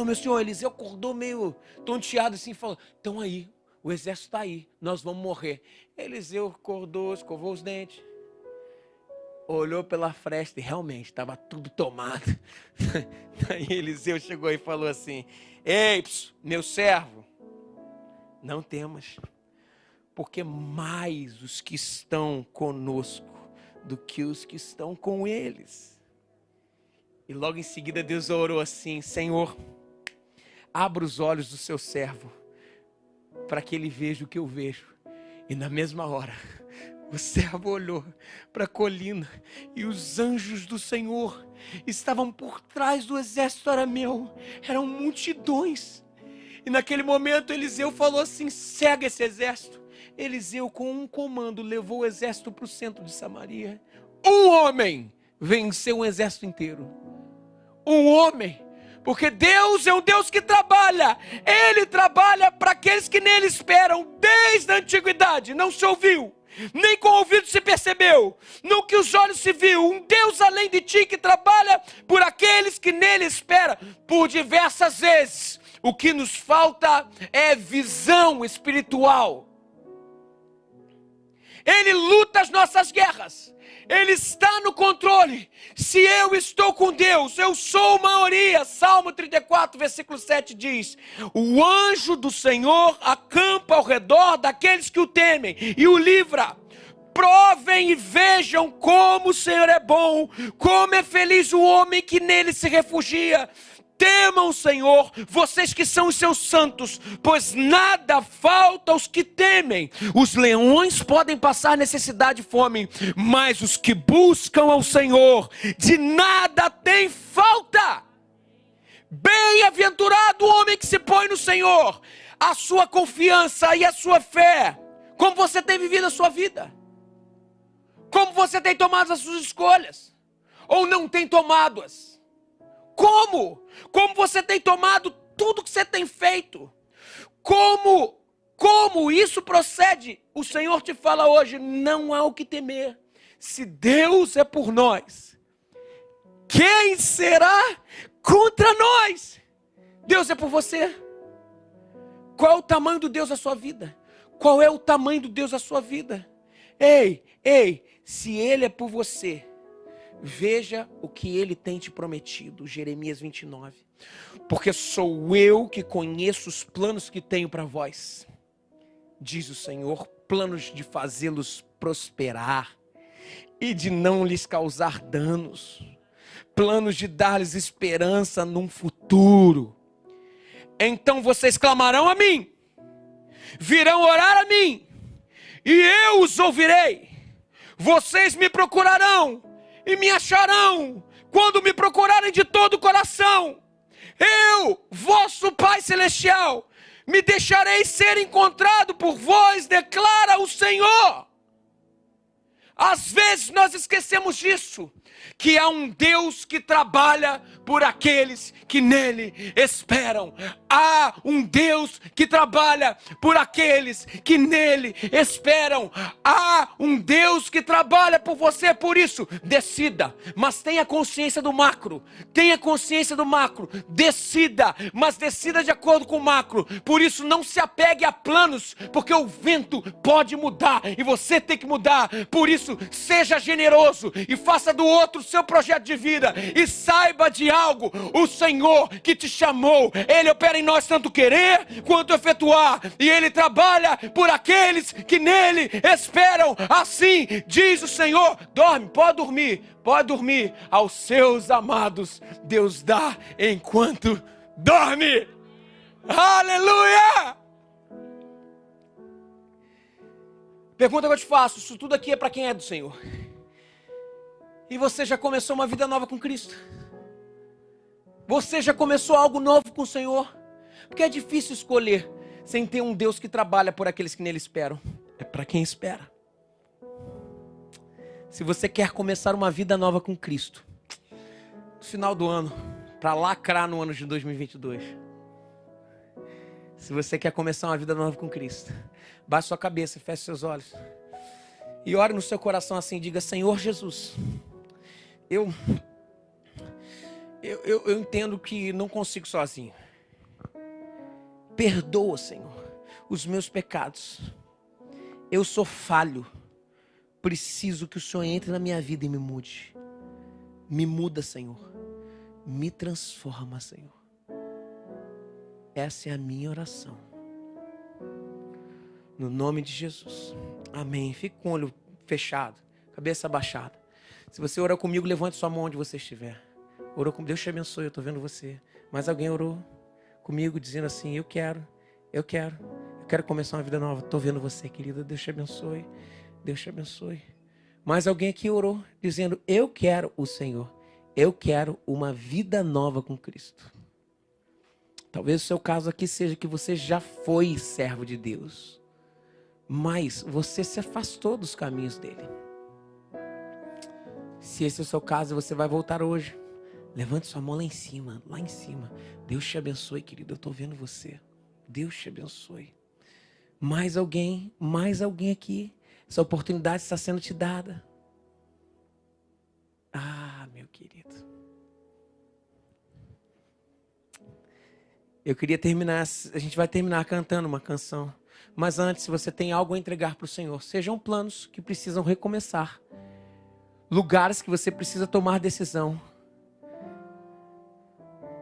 meu senhor. Eliseu acordou meio tonteado assim e falou: Estão aí, o exército está aí, nós vamos morrer. Eliseu acordou, escovou os dentes, olhou pela fresta e realmente estava tudo tomado. Aí Eliseu chegou e falou assim: Ei, meu servo, não temas, porque mais os que estão conosco do que os que estão com eles. E logo em seguida Deus orou assim: Senhor, abra os olhos do seu servo, para que ele veja o que eu vejo. E na mesma hora, o servo olhou para a colina e os anjos do Senhor estavam por trás do exército arameu. Eram multidões. E naquele momento Eliseu falou assim: cega esse exército. Eliseu, com um comando, levou o exército para o centro de Samaria. Um homem venceu um exército inteiro. Um homem. Porque Deus é um Deus que trabalha. Ele trabalha para aqueles que nele esperam desde a antiguidade. Não se ouviu, nem com o ouvido se percebeu, não que os olhos se viu. Um Deus além de ti que trabalha por aqueles que nele esperam. Por diversas vezes, o que nos falta é visão espiritual. Ele luta as nossas guerras. Ele está no controle. Se eu estou com Deus, eu sou maioria. Salmo 34, versículo 7 diz: o anjo do Senhor acampa ao redor daqueles que o temem e o livra. Provem e vejam como o Senhor é bom, como é feliz o homem que nele se refugia. Temam o Senhor, vocês que são os seus santos, pois nada falta aos que temem. Os leões podem passar necessidade e fome, mas os que buscam ao Senhor, de nada tem falta. Bem-aventurado o homem que se põe no Senhor, a sua confiança e a sua fé. Como você tem vivido a sua vida? Como você tem tomado as suas escolhas? Ou não tem tomado-as? Como? Como você tem tomado tudo que você tem feito? Como isso procede? O Senhor te fala hoje: não há o que temer. Se Deus é por nós, quem será contra nós? Deus é por você. Qual é o tamanho do Deus da sua vida? Qual é o tamanho do Deus da sua vida? Ei, se Ele é por você, veja o que Ele tem te prometido. Jeremias 29. Porque sou eu que conheço os planos que tenho para vós, diz o Senhor, planos de fazê-los prosperar e de não lhes causar danos, planos de dar-lhes esperança num futuro. Então vocês clamarão a mim, virão orar a mim, e eu os ouvirei. Vocês me procurarão e me acharão, quando me procurarem de todo o coração. Eu, vosso Pai Celestial, me deixarei ser encontrado por vós, declara o Senhor. Às vezes nós esquecemos disso, que há um Deus que trabalha por aqueles que nele esperam. Há um Deus que trabalha por aqueles que nele esperam. Há um Deus que trabalha por você. Por isso, decida, mas tenha consciência do macro. Tenha consciência do macro. Decida, mas decida de acordo com o macro. Por isso, não se apegue a planos, porque o vento pode mudar e você tem que mudar. Por isso, seja generoso e faça do outro o seu projeto de vida. E saiba de algo: o Senhor que te chamou, Ele opera em nós tanto querer quanto efetuar. E Ele trabalha por aqueles que nele esperam. Assim diz o Senhor. Dorme, pode dormir. Aos seus amados Deus dá enquanto dorme. Aleluia! Pergunta que eu te faço: isso tudo aqui é para quem é do Senhor? E você já começou uma vida nova com Cristo? Você já começou algo novo com o Senhor? Porque é difícil escolher sem ter um Deus que trabalha por aqueles que nele esperam. É para quem espera. Se você quer começar uma vida nova com Cristo, no final do ano, para lacrar no ano de 2022. Se você quer começar uma vida nova com Cristo, baixe sua cabeça, feche seus olhos e ore no seu coração assim, diga: Senhor Jesus, eu entendo que não consigo sozinho. Perdoa, Senhor, os meus pecados. Eu sou falho. Preciso que o Senhor entre na minha vida e me mude. Me muda, Senhor. Me transforma, Senhor. Essa é a minha oração. No nome de Jesus. Amém. Fique com o olho fechado, cabeça abaixada. Se você orou comigo, levante sua mão onde você estiver. Orou comigo, Deus te abençoe, eu estou vendo você. Mas alguém orou comigo dizendo assim: eu quero começar uma vida nova. Estou vendo você, querida, Deus te abençoe, Deus te abençoe. Mas alguém aqui orou dizendo: eu quero o Senhor, eu quero uma vida nova com Cristo. Talvez o seu caso aqui seja que você já foi servo de Deus, mas você se afastou dos caminhos dele. Se esse é o seu caso, você vai voltar hoje. Levante sua mão lá em cima, lá em cima. Deus te abençoe, querido, eu estou vendo você. Deus te abençoe. Mais alguém aqui. Essa oportunidade está sendo te dada. Ah, meu querido. Eu queria terminar, a gente vai terminar cantando uma canção. Mas antes, se você tem algo a entregar para o Senhor, sejam planos que precisam recomeçar. Lugares que você precisa tomar decisão.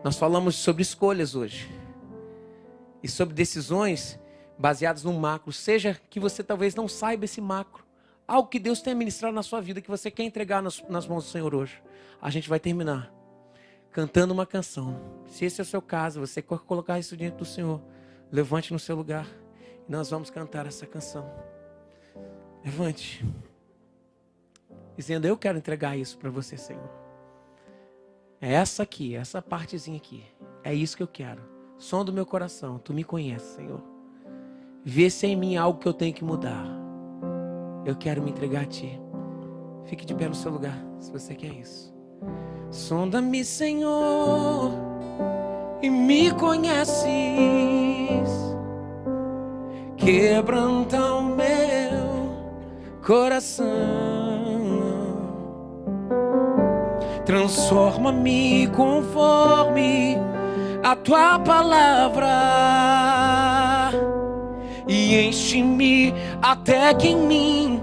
Nós falamos sobre escolhas hoje. E sobre decisões baseadas no macro. Seja que você talvez não saiba esse macro. Algo que Deus tenha ministrado na sua vida, que você quer entregar nas mãos do Senhor hoje. A gente vai terminar cantando uma canção. Se esse é o seu caso, você quer colocar isso diante do Senhor, levante no seu lugar. E nós vamos cantar essa canção. Levante. Dizendo: eu quero entregar isso para você, Senhor. É essa aqui, essa partezinha aqui. É isso que eu quero. Som do meu coração. Tu me conheces, Senhor. Vê se é em mim algo que eu tenho que mudar. Eu quero me entregar a Ti. Fique de pé no seu lugar, se você quer isso. Sonda-me, Senhor, e me conheces. Quebranta o meu coração. Transforma-me conforme a Tua palavra e enche-me até que em mim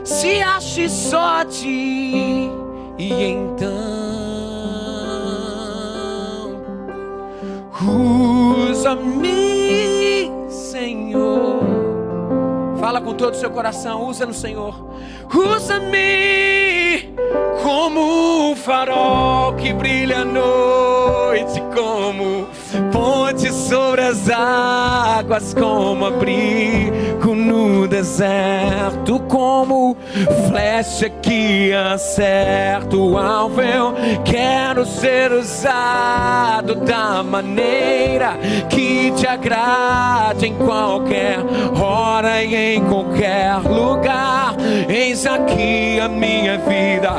se ache só Ti. E então usa-me, Senhor. Fala com todo o seu coração, usa no Senhor. Usa-me como um farol que brilha à noite, como ponte sobre as águas, como abrigo no deserto, como flecha que acerta o alvo. Eu quero ser usado da maneira que te agrade, em qualquer hora e em qualquer lugar. Eis aqui a minha vida,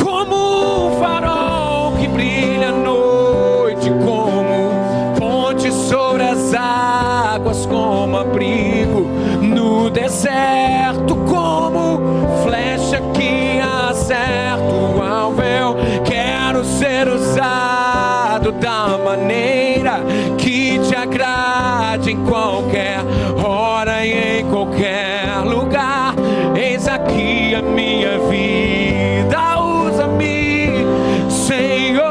como um farol que brilha à noite, como ponte sobre as águas, como abrigo no deserto, como flecha que acerta o alvo. Eu quero ser usado da maneira que te agrade, em qualquer hora e em qualquer lugar. Eis aqui a minha vida, usa-me, Senhor,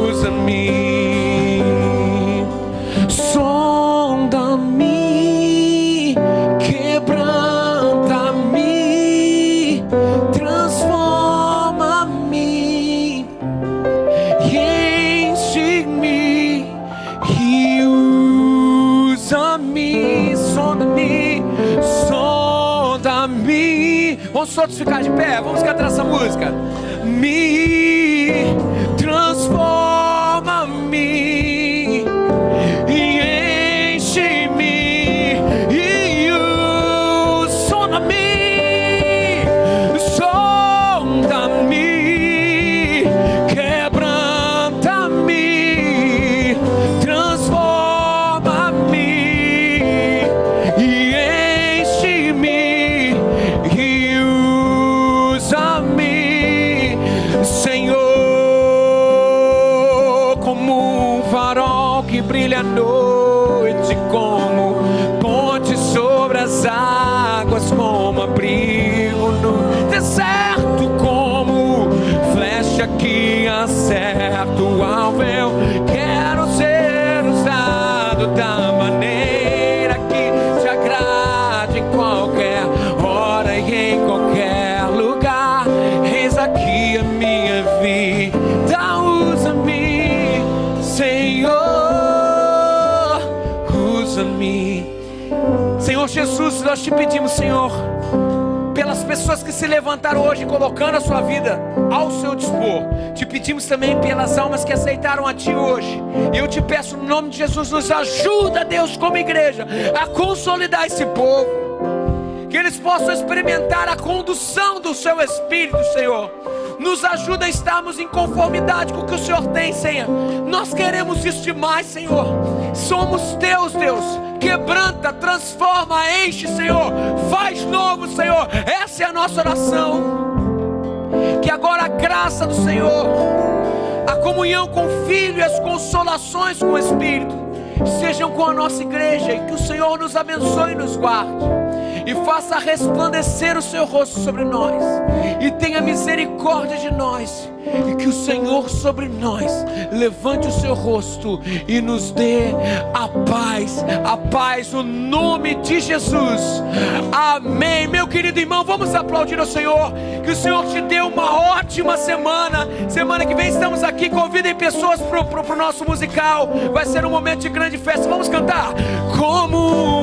usa-me. Sonda-me, quebranta-me, transforma-me e enche-me e usa-me. Sonda-me, sonda-me. Vamos todos ficar de pé, vamos cantar essa música. Me transforma. como um farol que brilha à noite, como ponte sobre as águas, como abrigo no deserto, como flecha que acerta o alvo. Eu quero ser usado da maneira que te agrade, em qualquer hora e em qualquer lugar. Eis aqui a minha vida, usa-me, Senhor, usa-me. Senhor Jesus, nós te pedimos, Senhor, pelas pessoas que se levantaram hoje colocando a sua vida ao seu dispor. Te pedimos também pelas almas que aceitaram a Ti hoje. E eu te peço no nome de Jesus, nos ajuda, Deus, como igreja, a consolidar esse povo, que eles possam experimentar a condução do Seu Espírito, Senhor. Nos ajuda a estarmos em conformidade com o que o Senhor tem, Senhor. Nós queremos isso demais, Senhor. Somos Teus, Deus. Quebranta, transforma, enche, Senhor. Faz novo, Senhor. Essa é a nossa oração. Que agora a graça do Senhor, a comunhão com o Filho e as consolações com o Espírito sejam com a nossa igreja, e que o Senhor nos abençoe e nos guarde, e faça resplandecer o seu rosto sobre nós, e tenha misericórdia de nós, e que o Senhor sobre nós levante o seu rosto e nos dê a paz, no nome de Jesus, amém. Meu querido irmão, vamos aplaudir ao Senhor. Que o Senhor te dê uma ótima semana que vem estamos aqui, convidem pessoas para o nosso musical, vai ser um momento de grande festa. Vamos cantar como